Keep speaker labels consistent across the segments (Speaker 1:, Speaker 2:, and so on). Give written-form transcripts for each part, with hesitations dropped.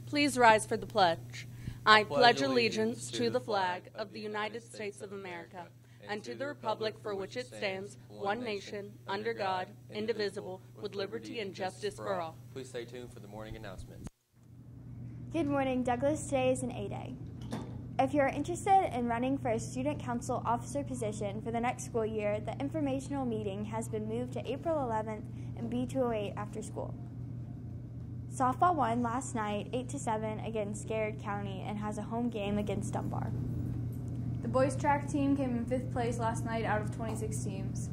Speaker 1: Please rise for the pledge. I pledge allegiance to the flag of the United States of America and to the republic for which it stands, one nation, under God, indivisible, with liberty and justice for all.
Speaker 2: Please stay tuned for the morning announcements.
Speaker 3: Good morning, Douglas. Today is an A-Day. If you're interested in running for a student council officer position for the next school year, the informational meeting has been moved to April 11th in B208 after school. Softball won last night 8-7 against Garrett County and has a home game against Dunbar.
Speaker 4: The boys track team came in 5th place last night out of 26 teams.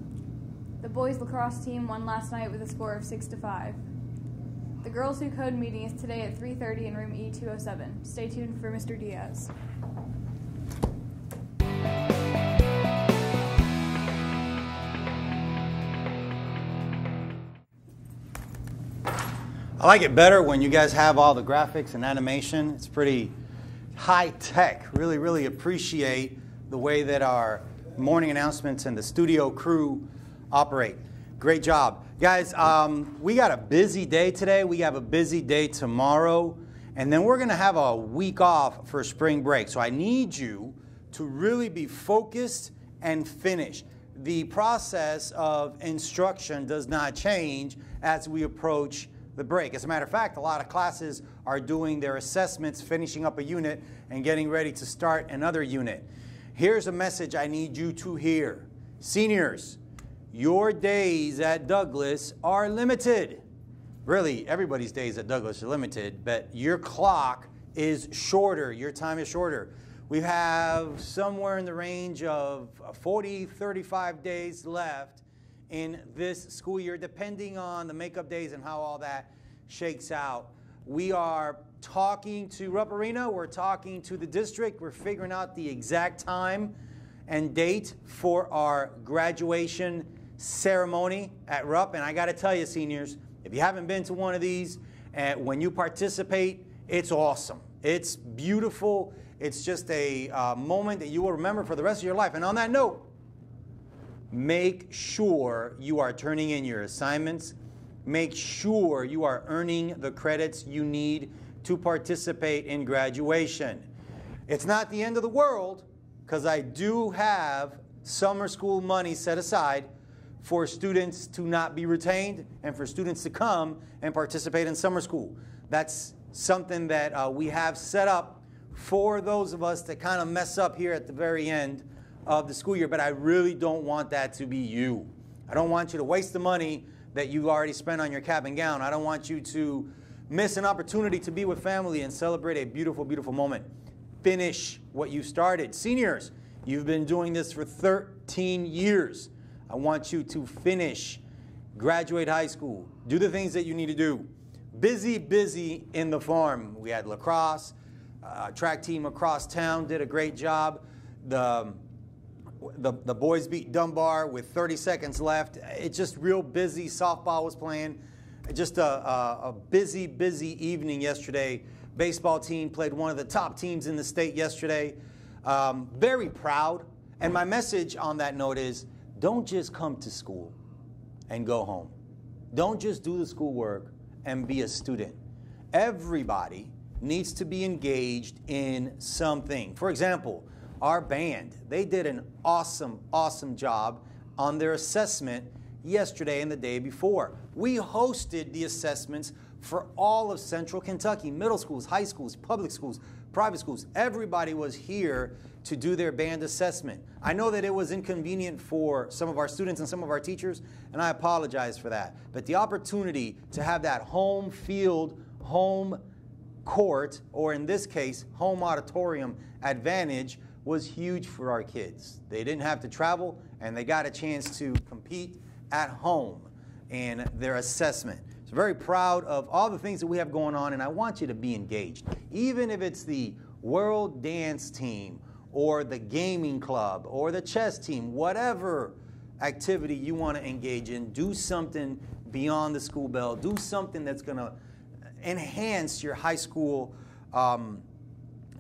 Speaker 4: The boys lacrosse team won last night with a score of 6-5. The Girls Who Code meeting is today at 3:30 in room E207. Stay tuned for Mr. Diaz.
Speaker 5: I like it better when you guys have all the graphics and animation. It's pretty high tech. Really, really appreciate the way that our morning announcements and the studio crew operate. Great job. Guys, we got a busy day today. We have a busy day tomorrow. And then we're going to have a week off for spring break. So I need you to really be focused and finished. The process of instruction does not change as we approach the break. As a matter of fact, a lot of classes are doing their assessments, finishing up a unit, and getting ready to start another unit. Here's a message I need you to hear. Seniors, your days at Douglas are limited. Really, everybody's days at Douglas are limited, but your clock is shorter. Your time is shorter. We have somewhere in the range of 40, 35 days left in this school year, depending on the makeup days and how all that shakes out. We are talking to Rupp Arena. We're talking to the district. We're figuring out the exact time and date for our graduation ceremony at Rupp. And I got to tell you, seniors, if you haven't been to one of these, when you participate, it's awesome. It's beautiful. It's just a moment that you will remember for the rest of your life. And on that note, make sure you are turning in your assignments. Make sure you are earning the credits you need to participate in graduation. It's not the end of the world, because I do have summer school money set aside for students to not be retained and for students to come and participate in summer school. That's something that we have set up for those of us that kind of mess up here at the very end of the school year, but I really don't want that to be you. I don't want you to waste the money that you already spent on your cap and gown. I don't want you to miss an opportunity to be with family and celebrate a beautiful, beautiful moment. Finish what you started. Seniors, you've been doing this for 13 years. I want you to finish, graduate high school, do the things that you need to do. Busy, busy in the farm. We had lacrosse, track team across town did a great job. The boys beat Dunbar with 30 seconds left. It's just real busy. Softball was playing. Just a busy, busy evening yesterday. Baseball team played one of the top teams in the state yesterday. Very proud. And my message on that note is, don't just come to school and go home. Don't just do the schoolwork and be a student. Everybody needs to be engaged in something. For example, our band, they did an awesome, awesome job on their assessment yesterday and the day before. We hosted the assessments for all of Central Kentucky, middle schools, high schools, public schools, private schools. Everybody was here to do their band assessment. I know that it was inconvenient for some of our students and some of our teachers, and I apologize for that. But the opportunity to have that home field, home court, or in this case, home auditorium advantage was huge for our kids. They didn't have to travel, and they got a chance to compete at home in their assessment. So very proud of all the things that we have going on, and I want you to be engaged. Even if it's the World Dance Team or the gaming club or the chess team, whatever activity you want to engage in, do something beyond the school bell. Do something that's going to enhance your high school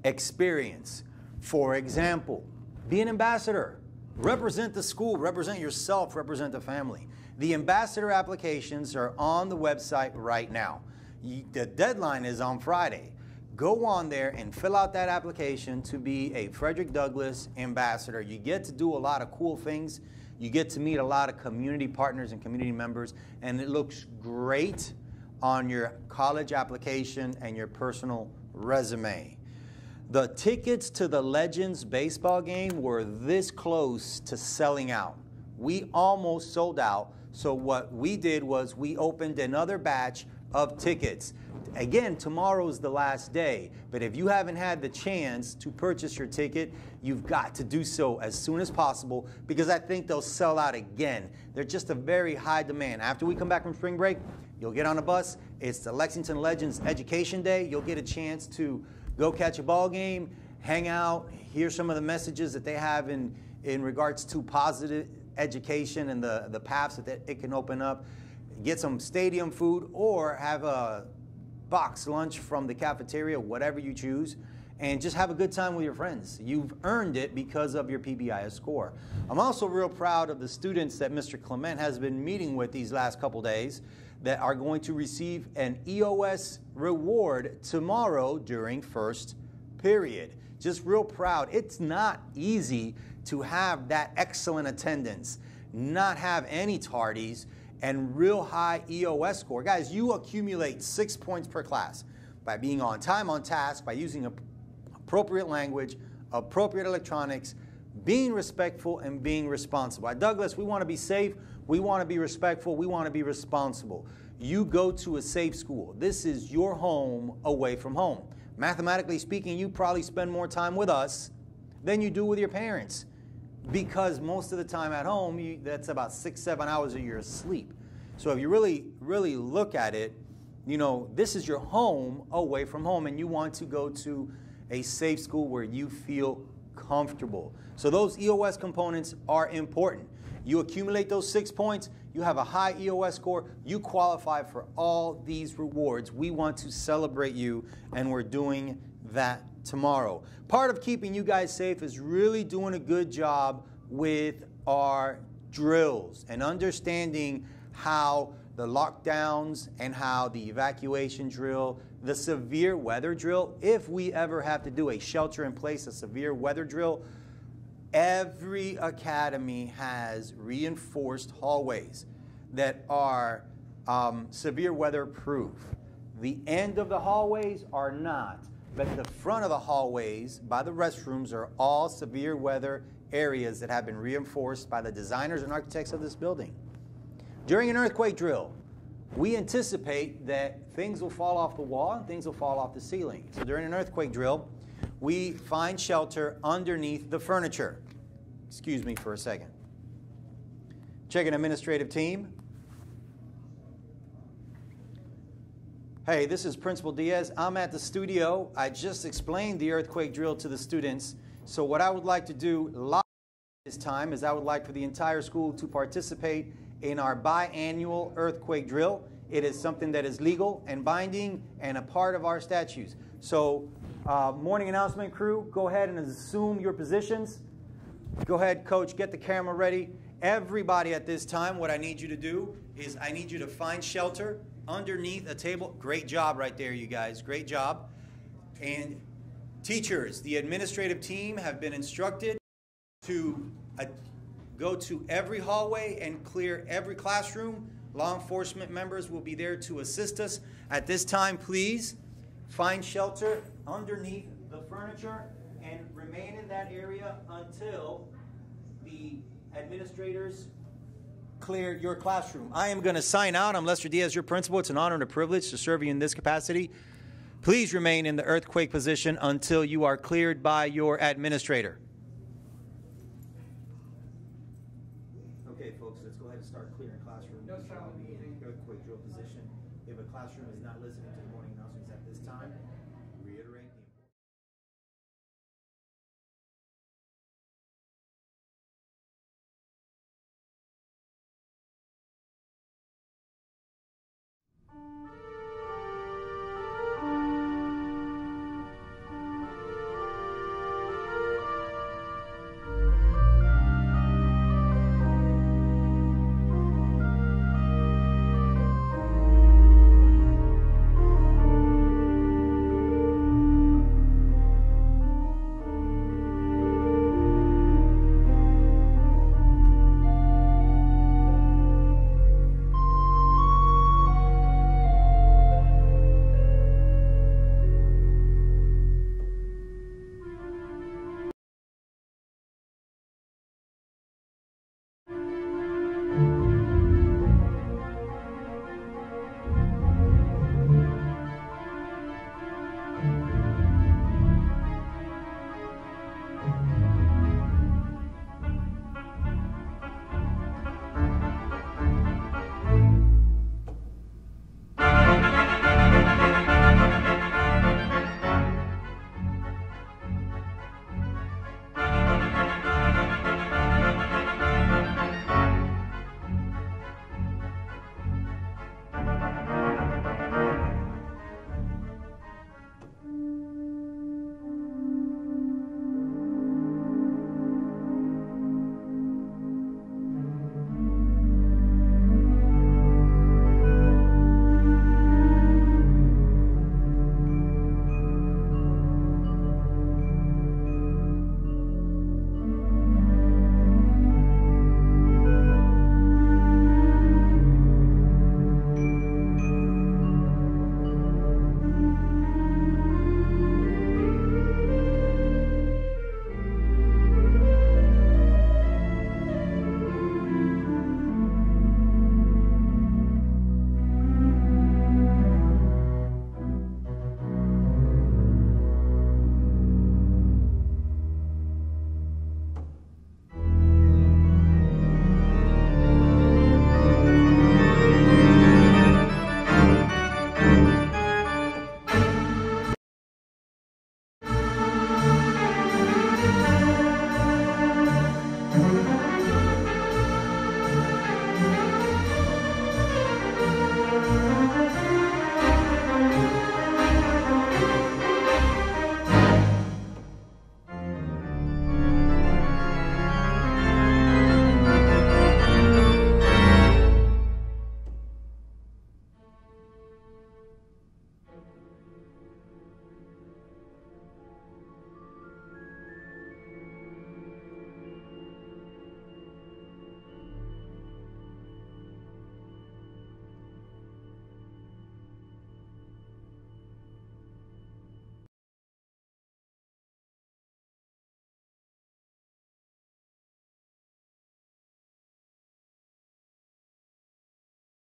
Speaker 5: experience. For example, be an ambassador. Represent the school, represent yourself, represent the family. The ambassador applications are on the website right now. The deadline is on Friday. Go on there and fill out that application to be a Frederick Douglass ambassador. You get to do a lot of cool things. You get to meet a lot of community partners and community members, and it looks great on your college application and your personal resume. The tickets to the Legends baseball game were this close to selling out. We almost sold out, so what we did was we opened another batch of tickets. Again, tomorrow's the last day, but if you haven't had the chance to purchase your ticket, you've got to do so as soon as possible, because I think they'll sell out again. They're just a very high demand. After we come back from spring break, you'll get on a bus. It's the Lexington Legends Education Day. You'll get a chance to go catch a ball game, hang out, hear some of the messages that they have in regards to positive education and the paths that it can open up, get some stadium food, or have a box lunch from the cafeteria, whatever you choose, and just have a good time with your friends. You've earned it because of your PBIS score. I'm also real proud of the students that Mr. Clement has been meeting with these last couple days that are going to receive an EOS reward tomorrow during first period. Just real proud. It's not easy to have that excellent attendance, not have any tardies, and real high EOS score. Guys, you accumulate 6 points per class by being on time, on task, by using appropriate language, appropriate electronics, being respectful, and being responsible. At Douglas, we want to be safe, we want to be respectful, we want to be responsible. You go to a safe school. This is your home away from home. Mathematically speaking, you probably spend more time with us than you do with your parents, because most of the time at home, that's about 6-7 hours of your sleep. So if you really look at it, you know, this is your home away from home, and you want to go to a safe school where you feel comfortable. So those EOS components are important. You accumulate those 6 points, you have a high EOS score, you qualify for all these rewards. We want to celebrate you, and we're doing that tomorrow. Part of keeping you guys safe is really doing a good job with our drills and understanding how the lockdowns and how the evacuation drill, the severe weather drill, if we ever have to do a shelter in place, a severe weather drill, every academy has reinforced hallways that are severe weather proof. The end of the hallways are not, but the front of the hallways by the restrooms are all severe weather areas that have been reinforced by the designers and architects of this building. During an earthquake drill, we anticipate that things will fall off the wall and things will fall off the ceiling. So during an earthquake drill, we find shelter underneath the furniture. Excuse me for a second. Check an administrative team. Hey, this is Principal Diaz. I'm at the studio. I just explained the earthquake drill to the students. So what I would like to do live this time is I would like for the entire school to participate in our biannual earthquake drill. It is something that is legal and binding and a part of our statutes. So morning announcement crew, go ahead and assume your positions. Go ahead, coach, get the camera ready. Everybody at this time, what I need you to do is I need you to find shelter underneath a table. Great job right there, you guys. Great job. And teachers, the administrative team have been instructed to go to every hallway and clear every classroom. Law enforcement members will be there to assist us. At this time, please find shelter underneath the furniture and remain in that area until the administrators clear your classroom. I am going to sign out. I'm Lester Diaz, your principal. It's an honor and a privilege to serve you in this capacity. Please remain in the earthquake position until you are cleared by your administrator. Okay, folks, let's go ahead and start clearing classrooms. No sound. Earthquake drill position. If a classroom is not listening to the morning announcements at this time,